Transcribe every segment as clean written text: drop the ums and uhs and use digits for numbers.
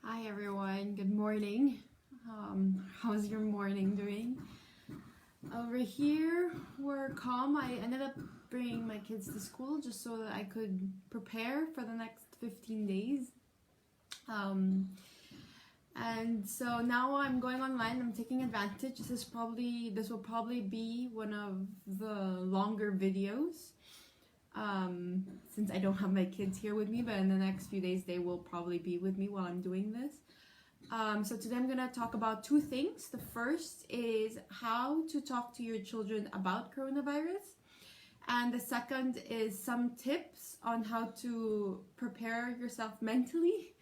Hi everyone, good morning. How's your morning doing? Over here, we're calm. I ended up bringing my kids to school just so that I could prepare for the next 15 days. And so now I'm going online. I'm taking advantage. This will probably be one of the longer videos. Since I don't have my kids here with me, but in the next few days they will probably be with me while I'm doing this. So today I'm going to talk about two things. The first is how to talk to your children about coronavirus, and the second is some tips on how to prepare yourself mentally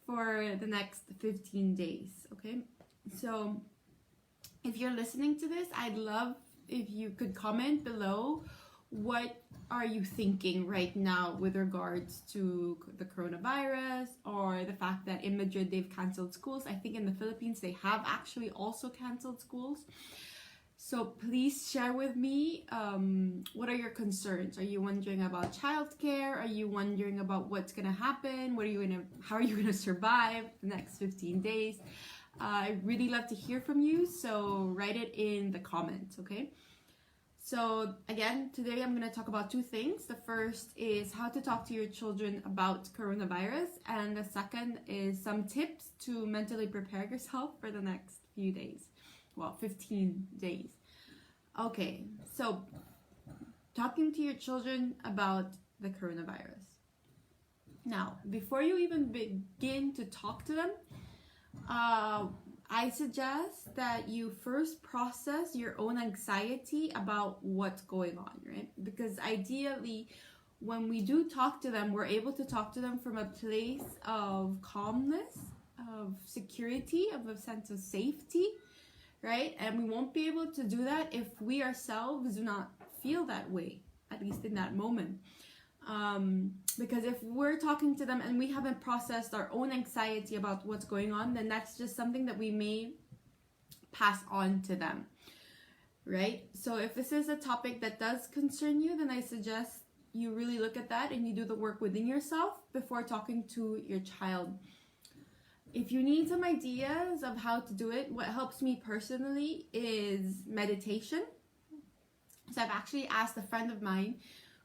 for the next 15 days. Okay, so if you're listening to this, I'd love if you could comment below what are you thinking right now with regards to the coronavirus, or the fact that in Madrid they've canceled schools. I think in the Philippines they have actually also canceled schools. So please share with me, what are your concerns? Are you wondering about childcare? Are you wondering about what's gonna happen? How are you gonna survive the next 15 days? I'd really love to hear from you, so write it in the comments, okay? So again, today I'm going to talk about two things. The first is how to talk to your children about coronavirus, and the second is some tips to mentally prepare yourself for the next few days. Well, 15 days. Okay, so talking to your children about the coronavirus. Now, before you even begin to talk to them, I suggest that you first process your own anxiety about what's going on, right? Because ideally, when we do talk to them, we're able to talk to them from a place of calmness, of security, of a sense of safety, right? And we won't be able to do that if we ourselves do not feel that way, at least in that moment. Because if we're talking to them and we haven't processed our own anxiety about what's going on, then that's just something that we may pass on to them, right? So if this is a topic that does concern you, then I suggest you really look at that and you do the work within yourself before talking to your child. If you need some ideas of how to do it, what helps me personally is meditation. So I've actually asked a friend of mine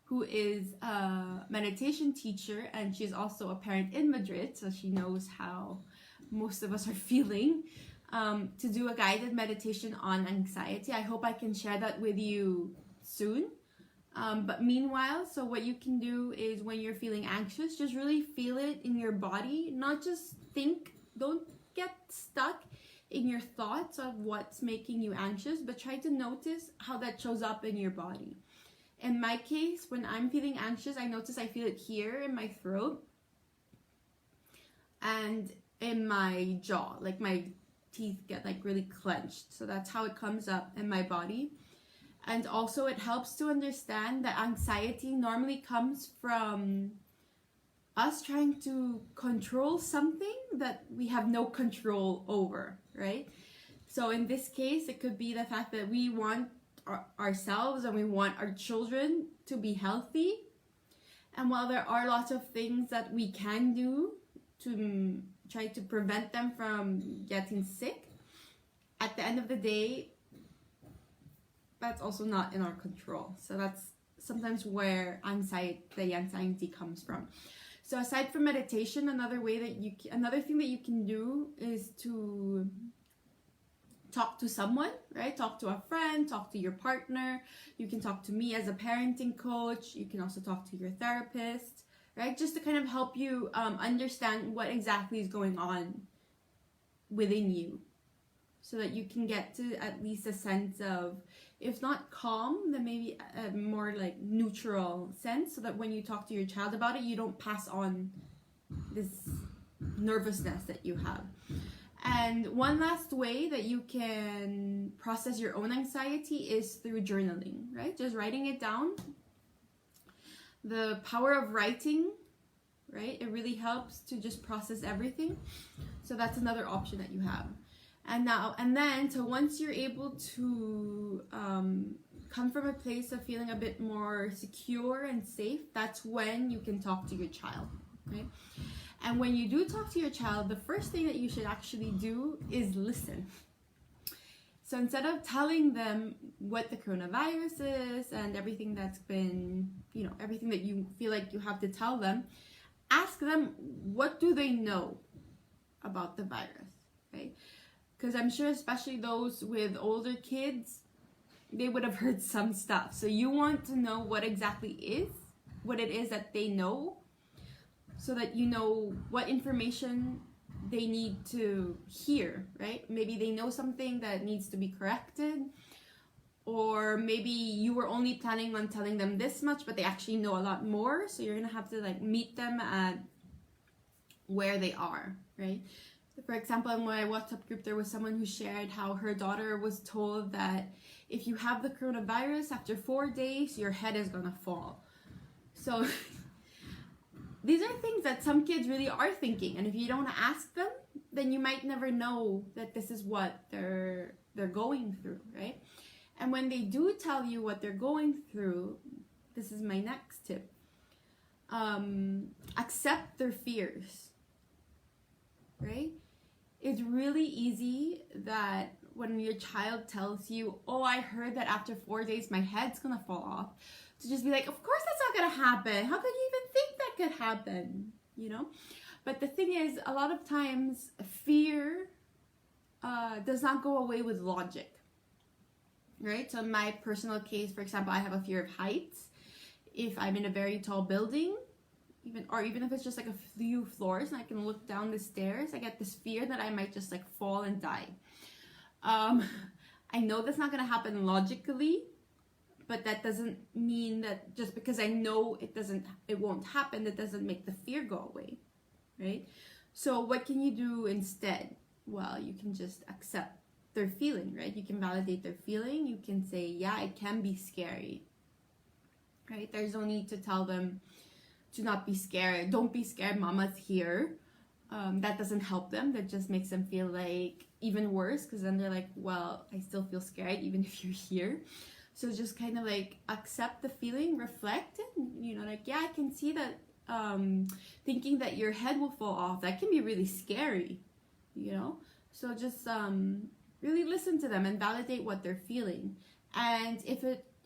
who is a meditation teacher, and she's also a parent in Madrid, so she knows how most of us are feeling, to do a guided meditation on anxiety. I hope I can share that with you soon. But meanwhile, so what you can do is when you're feeling anxious, just really feel it in your body, not just think, don't get stuck in your thoughts of what's making you anxious, but try to notice how that shows up in your body. In my case, when I'm feeling anxious, I notice I feel it here in my throat and in my jaw, like my teeth get like really clenched. So that's how it comes up in my body. And also it helps to understand that anxiety normally comes from us trying to control something that we have no control over, right? So in this case, it could be the fact that we want ourselves and we want our children to be healthy, and while there are lots of things that we can do to try to prevent them from getting sick, at the end of the day that's also not in our control. So that's sometimes where the anxiety comes from. So aside from meditation, another thing that you can do is to talk to someone, right? Talk to a friend, talk to your partner. You can talk to me as a parenting coach. You can also talk to your therapist, right? Just to kind of help you understand what exactly is going on within you, so that you can get to at least a sense of, if not calm, then maybe a more like neutral sense, so that when you talk to your child about it, you don't pass on this nervousness that you have. And one last way that you can process your own anxiety is through journaling, right? Just writing it down. The power of writing, right? It really helps to just process everything. So that's another option that you have. So once you're able to come from a place of feeling a bit more secure and safe, that's when you can talk to your child, right? And when you do talk to your child, the first thing that you should actually do is listen. So instead of telling them what the coronavirus is and everything that's been, everything that you feel like you have to tell them, ask them, what do they know about the virus, right? Because I'm sure especially those with older kids, they would have heard some stuff. So you want to know what it is that they know, so that you know what information they need to hear, right? Maybe they know something that needs to be corrected, or maybe you were only planning on telling them this much, but they actually know a lot more. So you're gonna have to meet them at where they are, right? For example, in my WhatsApp group, there was someone who shared how her daughter was told that if you have the coronavirus, after 4 days, your head is gonna fall. So these are things that some kids really are thinking, and if you don't ask them, then you might never know that this is what they're going through, right? And when they do tell you what they're going through, this is my next tip. Accept their fears, right? It's really easy that when your child tells you, oh, I heard that after 4 days my head's gonna fall off, to just be like, of course that's not gonna happen. How could you even think that could happen? But the thing is, a lot of times fear does not go away with logic, right? So in my personal case, for example, I have a fear of heights. If I'm in a very tall building, even if it's just a few floors and I can look down the stairs, I get this fear that I might just fall and die. I know that's not gonna happen logically, but that doesn't mean that just because I know it won't happen, that doesn't make the fear go away, right? So what can you do instead? Well, you can just accept their feeling, right? You can validate their feeling. You can say, yeah, it can be scary, right? There's no need to tell them to not be scared. Don't be scared, mama's here. That doesn't help them. That just makes them feel even worse, because then they're like, well, I still feel scared even if you're here. So just kind of accept the feeling, reflect, and yeah, I can see that thinking that your head will fall off, that can be really scary, So just really listen to them and validate what they're feeling. And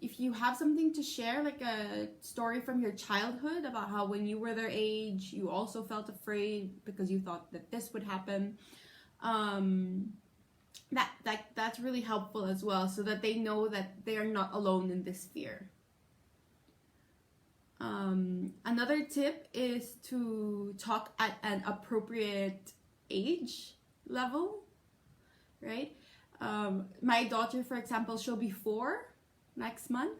if you have something to share, like a story from your childhood about how when you were their age, you also felt afraid because you thought that this would happen, that's really helpful as well, so that they know that they are not alone in this fear. Another tip is to talk at an appropriate age level, right? My daughter, for example, she'll be 4 next month.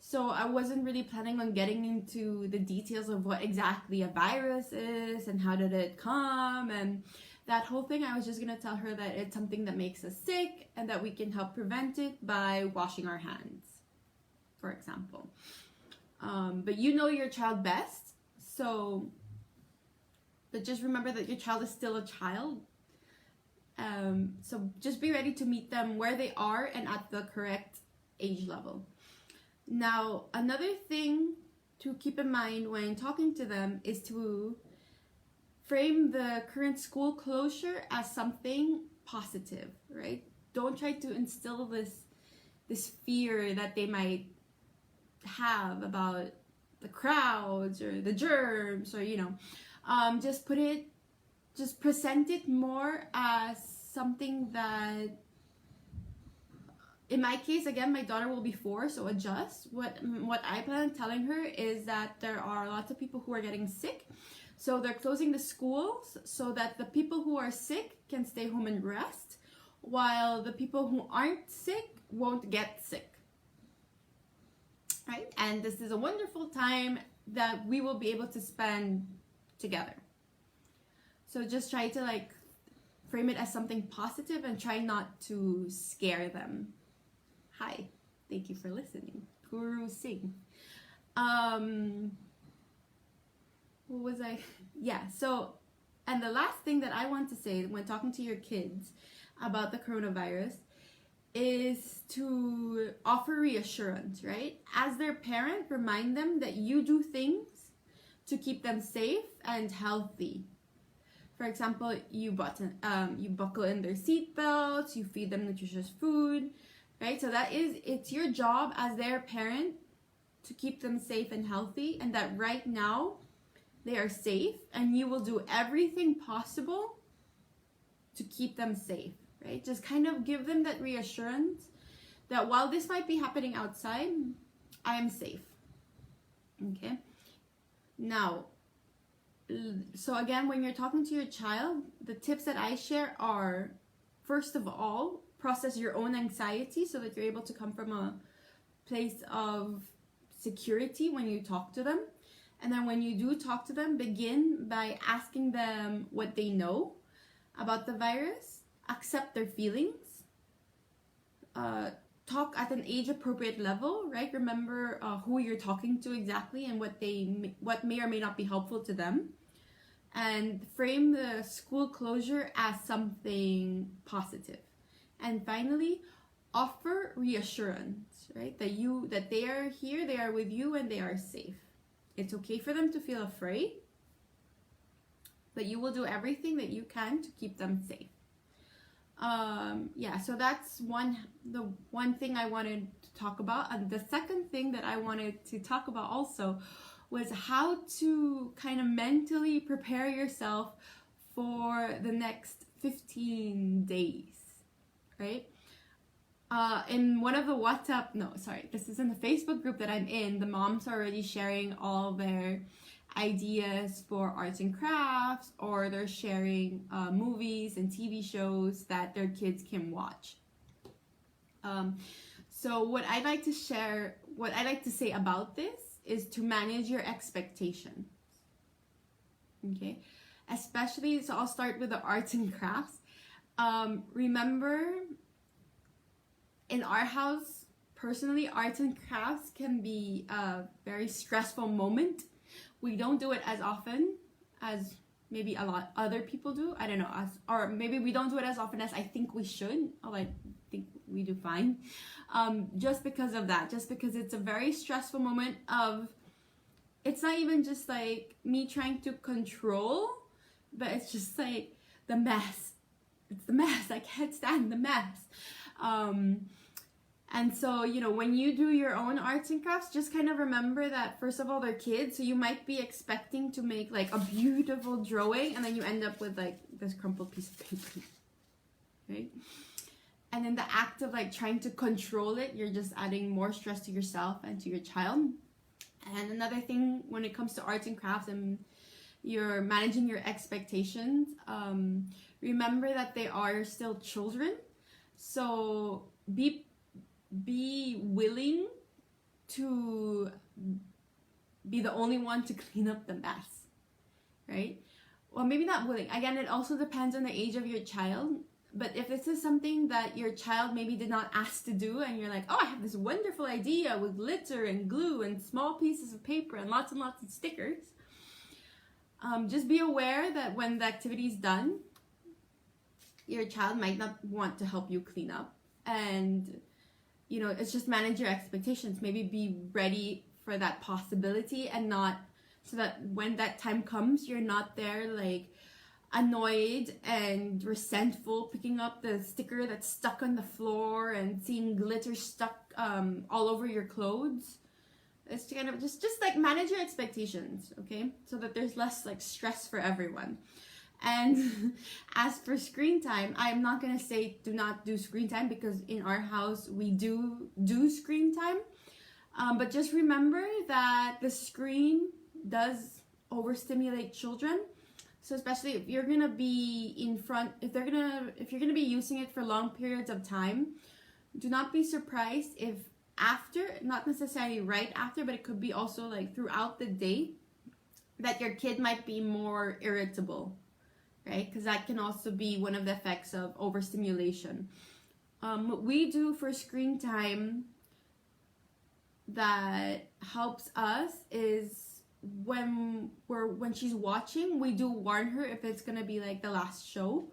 So I wasn't really planning on getting into the details of what exactly a virus is and how did it come and that whole thing. I was just going to tell her that it's something that makes us sick and that we can help prevent it by washing our hands, for example. But you know your child best. But just remember that your child is still a child. So just be ready to meet them where they are and at the correct age level. Now, another thing to keep in mind when talking to them is to frame the current school closure as something positive, right? Don't try to instill this fear that they might have about the crowds or the germs, or just present it more as something that, in my case, again, my daughter will be 4, so adjust. What I plan on telling her is that there are lots of people who are getting sick, so they're closing the schools so that the people who are sick can stay home and rest, while the people who aren't sick won't get sick, right? And this is a wonderful time that we will be able to spend together. So just try to frame it as something positive and try not to scare them. Hi, thank you for listening. Guru Singh. What was I? Yeah, so, and the last thing that I want to say when talking to your kids about the coronavirus is to offer reassurance, right? As their parent, remind them that you do things to keep them safe and healthy, For example, you buckle in their seat belts, you feed them nutritious food, right? So it's your job as their parent to keep them safe and healthy, and that right now they are safe, and you will do everything possible to keep them safe, right? Just kind of give them that reassurance that while this might be happening outside, I am safe. Okay? Now, so again, when you're talking to your child, the tips that I share are, first of all, process your own anxiety so that you're able to come from a place of security when you talk to them. And then when you do talk to them, begin by asking them what they know about the virus, accept their feelings, talk at an age-appropriate level, right? Remember who you're talking to exactly and what may or may not be helpful to them. And frame the school closure as something positive. And finally, offer reassurance, right? That they are here, they are with you, and they are safe. It's okay for them to feel afraid, but you will do everything that you can to keep them safe. So that's the one thing I wanted to talk about. And the second thing that I wanted to talk about also was how to kind of mentally prepare yourself for the next 15 days, right? In one of the this is in the Facebook group that I'm in, the moms are already sharing all their ideas for arts and crafts, or they're sharing movies and TV shows that their kids can watch. So what I'd like to say about this is to manage your expectations. Okay? Especially, so I'll start with the arts and crafts. Remember, in our house, personally, arts and crafts can be a very stressful moment. We don't do it as often as maybe a lot other people do. I don't know, or maybe we don't do it as often as I think we should. I think we do fine. Just because of that, just because it's a very stressful moment it's not even just like me trying to control, but it's just like the mess. It's the mess. I can't stand the mess. And so, when you do your own arts and crafts, just kind of remember that, first of all, they're kids. So you might be expecting to make like a beautiful drawing, and then you end up with like this crumpled piece of paper, right? And in the act of like trying to control it, you're just adding more stress to yourself and to your child. And another thing when it comes to arts and crafts and you're managing your expectations, remember that they are still children. So be willing to be the only one to clean up the mess, right? Well, maybe not willing. Again, it also depends on the age of your child. But if this is something that your child maybe did not ask to do, and you're like, oh, I have this wonderful idea with glitter and glue and small pieces of paper and lots of stickers, just be aware that when the activity is done, your child might not want to help you clean up. And it's just manage your expectations. Maybe be ready for that possibility, and not so that when that time comes, you're not there like annoyed and resentful, picking up the sticker that's stuck on the floor and seeing glitter stuck all over your clothes. It's kind of just like manage your expectations, okay? So that there's less like stress for everyone. And as for screen time, I'm not going to say do not do screen time, because in our house we do screen time. But just remember that the screen does overstimulate children. So especially if you're going to be if you're going to be using it for long periods of time, do not be surprised if after, not necessarily right after, but it could be also like throughout the day, that your kid might be more irritable. Right? Because that can also be one of the effects of overstimulation. What we do for screen time that helps us is when she's watching, we do warn her if it's gonna be like the last show,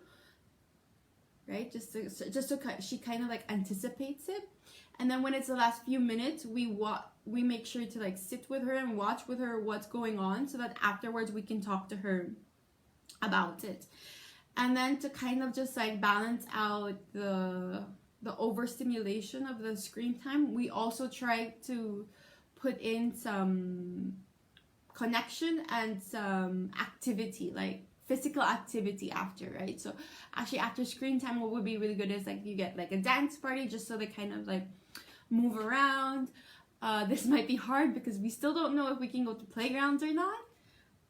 right? Just so she kind of like anticipates it. And then when it's the last few minutes, we make sure to like sit with her and watch with her what's going on, so that afterwards we can talk to her about it. And then to kind of just like balance out the overstimulation of the screen time, we also try to put in some connection and some activity, like physical activity after, right? So actually after screen time, what would be really good is like you get like a dance party, just so they kind of like move around. This might be hard because we still don't know if we can go to playgrounds or not.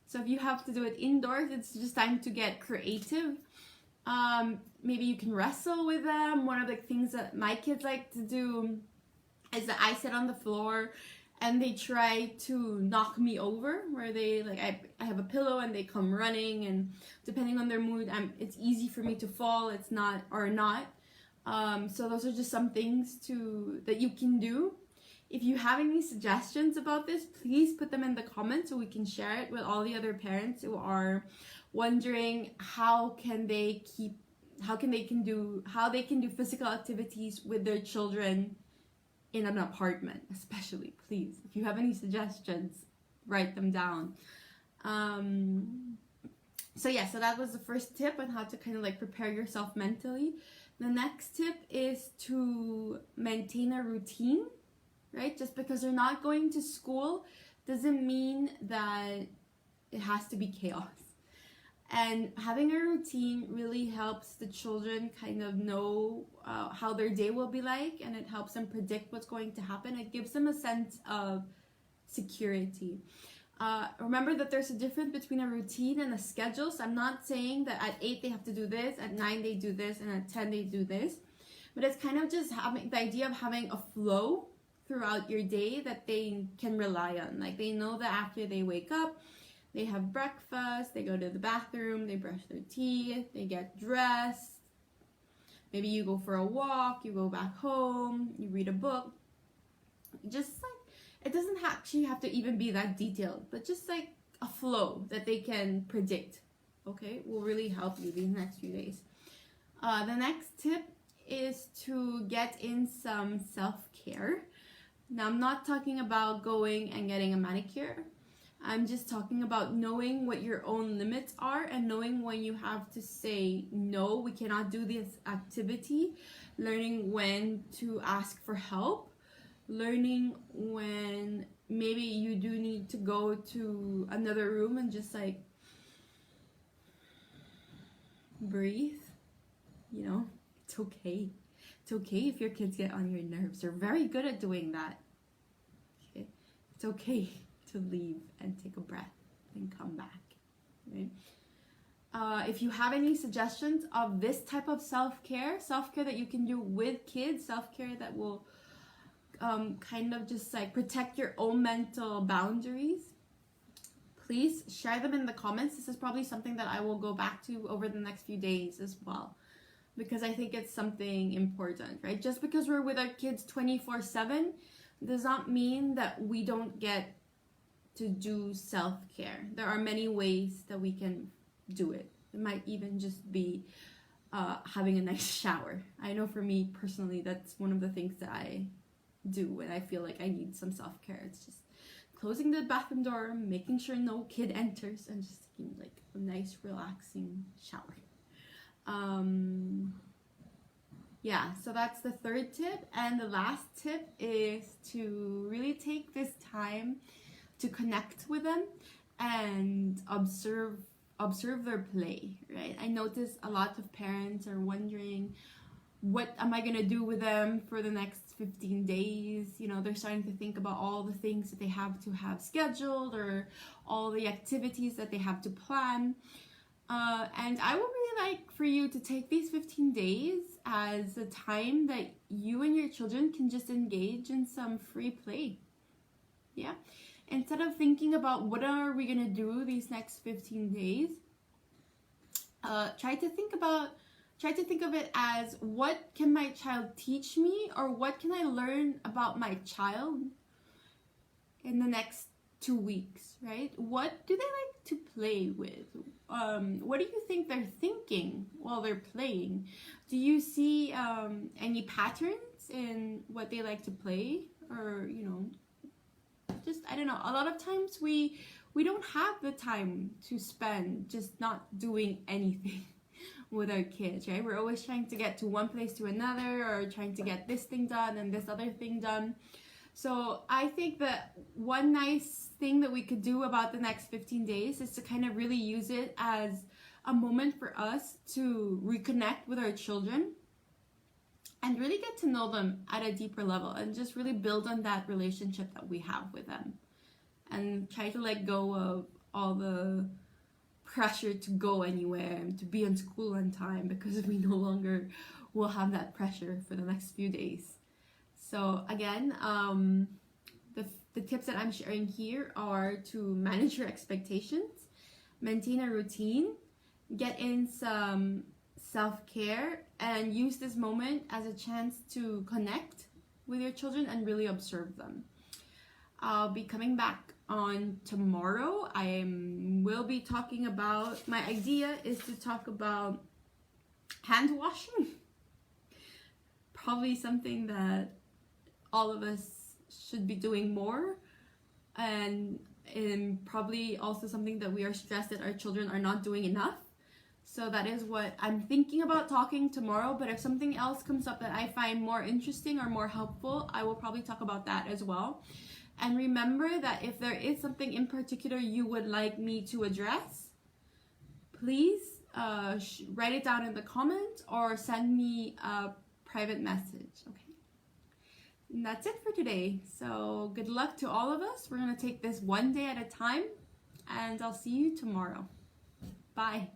So if you have to do it indoors, it's just time to get creative. Maybe you can wrestle with them. One of the things that my kids like to do is that I sit on the floor and they try to knock me over, where they like I have a pillow and they come running, and depending on their mood, it's easy for me to fall. It's not or not. So those are just some things that you can do. If you have any suggestions about this, please put them in the comments so we can share it with all the other parents who are wondering how they can do physical activities with their children in an apartment, especially. Please, if you have any suggestions, write them down. So that was the first tip on how to kind of like prepare yourself mentally. The next tip is to maintain a routine. Right? Just because they're not going to school doesn't mean that it has to be chaos. And having a routine really helps the children kind of know how their day will be like, and it helps them predict what's going to happen. It gives them a sense of security. Remember that there's a difference between a routine and a schedule. So I'm not saying that at 8 they have to do this, at 9 they do this, and at 10 they do this. But it's kind of just having the idea of having a flow throughout your day that they can rely on. Like they know that after they wake up, they have breakfast, they go to the bathroom, they brush their teeth, they get dressed. Maybe you go for a walk, you go back home, you read a book. Just like, it doesn't actually have to even be that detailed, but just like a flow that they can predict, okay, will really help you these next few days. The next tip is to get in some self-care. Now, I'm not talking about going and getting a manicure. I'm just talking about knowing what your own limits are and knowing when you have to say, no, we cannot do this activity. Learning when to ask for help. Learning when maybe you do need to go to another room and just like breathe. You know, it's okay. It's okay if your kids get on your nerves. They're very good at doing that. Okay? It's okay to leave and take a breath and come back. Right? If you have any suggestions of this type of self-care that you can do with kids, self-care that will kind of just like protect your own mental boundaries, please share them in the comments. This is probably something that I will go back to over the next few days as well, because I think it's something important, right? Just because we're with our kids 24/7 does not mean that we don't get to do self-care. There are many ways that we can do it. It might even just be having a nice shower. I know for me personally, that's one of the things that I do when I feel like I need some self-care. It's just closing the bathroom door, making sure no kid enters, and just taking like a nice relaxing shower. So that's the third tip. And the last tip is to really take this time to connect with them and observe their play, right? I notice a lot of parents are wondering, what am I gonna do with them for the next 15 days? You know, they're starting to think about all the things that they have to have scheduled or all the activities that they have to plan. And I would really like for you to take these 15 days as a time that you and your children can just engage in some free play. Yeah. Instead of thinking about what are we going to do these next 15 days, try to think of it as, what can my child teach me, or what can I learn about my child in the next 2 weeks, right? What do they like to play with? What do you think they're thinking while they're playing? Do you see any patterns in what they like to play? Or, you know, just, I don't know. A lot of times we we don't have the time to spend just not doing anything with our kids, right? We're always trying to get to one place to another, or trying to get this thing done and this other thing done. So I think that one nice thing that we could do about the next 15 days is to kind of really use it as a moment for us to reconnect with our children and really get to know them at a deeper level, and just really build on that relationship that we have with them, and try to let go of all the pressure to go anywhere and to be in school on time, because we no longer will have that pressure for the next few days. So again, the tips that I'm sharing here are to manage your expectations, maintain a routine, get in some self-care, and use this moment as a chance to connect with your children and really observe them. I'll be coming back on tomorrow. Will be talking about, my idea is to talk about hand washing. Probably something that all of us should be doing more, and probably also something that we are stressed that our children are not doing enough. So that is what I'm thinking about talking tomorrow. But if something else comes up that I find more interesting or more helpful, I will probably talk about that as well. And remember that if there is something in particular you would like me to address, please write it down in the comments or send me a private message, okay? And that's it for today. So good luck to all of us. We're gonna take this one day at a time, and I'll see you tomorrow. Bye.